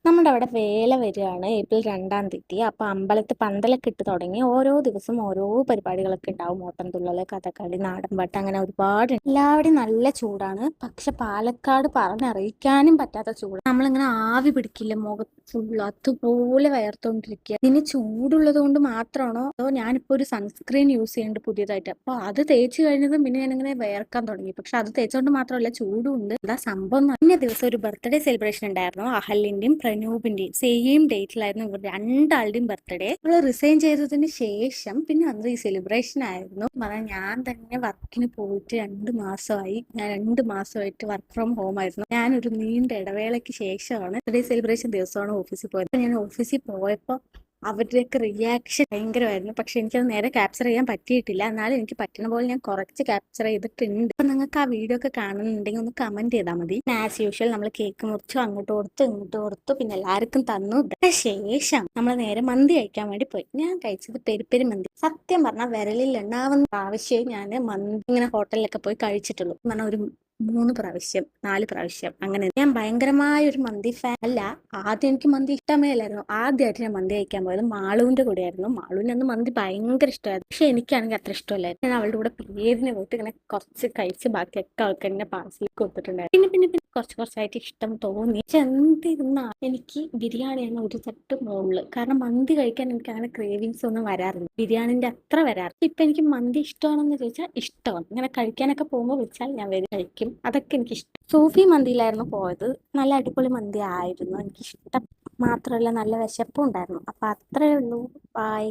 നമ്മുടെ അവിടെ വേല വരികയാണ് ഏപ്രിൽ 2-ാം തീയതി. അപ്പൊ അമ്പലത്തിൽ പന്തലൊക്കെ ഇട്ട് തുടങ്ങി. ഓരോ ദിവസം ഓരോ പരിപാടികളൊക്കെ ഉണ്ടാവും. ഓട്ടംതുള്ളല്, കഥകളി, നാടൻപാട്ട്, അങ്ങനെ ഒരുപാട്. എല്ലാവരുടെയും നല്ല ചൂടാണ്. പക്ഷെ പാലക്കാട് പറഞ്ഞറിയിക്കാനും പറ്റാത്ത ചൂട്. നമ്മളിങ്ങനെ ആവി പിടിക്കില്ല മുഖത്ത് ഫുള്ള്, അതുപോലെ വയർത്തോണ്ടിരിക്കുക. ഇതിന് ചൂടുള്ളത് കൊണ്ട് മാത്രമാണോ അതോ ഞാനിപ്പോ ഒരു സൺസ്ക്രീൻ യൂസ് ചെയ്യുന്നുണ്ട് പുതിയതായിട്ട്. അപ്പൊ അത് തേച്ച് കഴിഞ്ഞതും പിന്നെ ഞാനിങ്ങനെ വേർക്കാൻ തുടങ്ങി. പക്ഷെ അത് തേച്ചുകൊണ്ട് മാത്രമല്ല, ചൂടും ഉണ്ട്. എന്താ സംഭവം? ഇന്ന ദിവസം ഒരു ബർത്ത്ഡേ സെലിബ്രേഷൻ ഉണ്ടായിരുന്നു. അഹല്യന്റെയും പ്രനൂപിന്റെയും സെയിം ഡേറ്റിലായിരുന്നു ഇവർ രണ്ടാളുടെയും ബർത്ത്ഡേ. അവള് റിസൈൻ ചെയ്തതിന് ശേഷം പിന്നെ അന്ന് ഈ സെലിബ്രേഷൻ ആയിരുന്നു. പറഞ്ഞാൽ ഞാൻ തന്നെ വർക്കിന് പോയിട്ട് 2 മാസമായി. ഞാൻ 2 മാസമായിട്ട് വർക്ക് ഫ്രം ഹോം ആയിരുന്നു. ഞാനൊരു നീണ്ട ഇടവേളയ്ക്ക് ശേഷമാണ് ബർത്ത്ഡേ സെലിബ്രേഷൻ ദിവസമാണ് ഓഫീസിൽ പോയത്. ഞാൻ ഓഫീസിൽ പോയപ്പോൾ അവരുടെയൊക്കെ റിയാക്ഷൻ ഭയങ്കരമായിരുന്നു. പക്ഷെ എനിക്കത് നേരെ ക്യാപ്ചർ ചെയ്യാൻ പറ്റിയിട്ടില്ല. എന്നാലും എനിക്ക് പറ്റുന്ന പോലെ ഞാൻ കുറച്ച് ക്യാപ്ചർ ചെയ്തിട്ടുണ്ട്. അപ്പൊ നിങ്ങൾക്ക് ആ വീഡിയോ ഒക്കെ കാണുന്നുണ്ടെങ്കിൽ ഒന്ന് കമന്റ് ചെയ്താൽ മതി. ആസ് യൂഷ്വൽ നമ്മൾ കേക്ക് മുറിച്ചു, അങ്ങോട്ട് കൊടുത്തു ഇങ്ങോട്ട് കൊടുത്തു, പിന്നെ എല്ലാവർക്കും തന്നു. ശേഷം നമ്മൾ നേരെ മന്തി കഴിക്കാൻ വേണ്ടി പോയി. ഞാൻ കഴിച്ചത് പെരി മന്തി. സത്യം പറഞ്ഞാൽ വിരലിൽ എണ്ണാവുന്ന പ്രാവശ്യമേ ഞാൻ മന്തി ഇങ്ങനെ ഹോട്ടലിലൊക്കെ പോയി കഴിച്ചിട്ടുള്ളൂ. പറഞ്ഞാൽ ഒരു 3 പ്രാവശ്യം 4 പ്രാവശ്യം അങ്ങനെ. ഞാൻ ഭയങ്കരമായ ഒരു മന്തി ഫാൻ അല്ല. ആദ്യം എനിക്ക് മന്തി ഇഷ്ടമേ അല്ലായിരുന്നു. ആദ്യമായിട്ട് ഞാൻ മന്തി കഴിക്കാൻ പോയത് മാളുവിന്റെ കൂടെയായിരുന്നു. മാളുവിന് അന്ന് മന്തി ഭയങ്കര ഇഷ്ടമായിരുന്നു. പക്ഷെ എനിക്കാണെങ്കിൽ അത്ര ഇഷ്ടമല്ലായിരുന്നു. ഞാൻ അവളുടെ കൂടെ പേരിന് പോയിട്ട് ഇങ്ങനെ കുറച്ച് കഴിച്ച് ബാക്കിയൊക്കെ അവൾക്ക് എന്നെ പാർസൽ കൊടുത്തിട്ടുണ്ടായിരുന്നു. പിന്നെ കുറച്ചായിട്ട് ഇഷ്ടം തോന്നി. പക്ഷെ എന്തിരുന്നാ എനിക്ക് ബിരിയാണിയാണ് ഒരു തട്ട് മുകളില്. കാരണം മന്തി കഴിക്കാൻ എനിക്ക് അങ്ങനെ ക്രേവിങ്സ് ഒന്നും വരാറില്ല. ബിരിയാണിന്റെ അത്ര വരാറില്ല. ഇപ്പൊ എനിക്ക് മന്തി ഇഷ്ടമാണെന്ന് ചോദിച്ചാൽ ഇഷ്ടമാണ്. ഇങ്ങനെ കഴിക്കാനൊക്കെ പോകുമ്പോൾ വിളിച്ചാൽ ഞാൻ വരും, കഴിക്കും. അതൊക്കെ എനിക്ക് ഇഷ്ടം. സൂഫി മന്തിയിലായിരുന്നു പോയത്. നല്ല അടിപൊളി മന്തി ആയിരുന്നു. എനിക്കിഷ്ടം മാത്രമല്ല നല്ല വിശപ്പും ഉണ്ടായിരുന്നു. അപ്പൊ അത്രേ ഉള്ളൂ. ബൈ.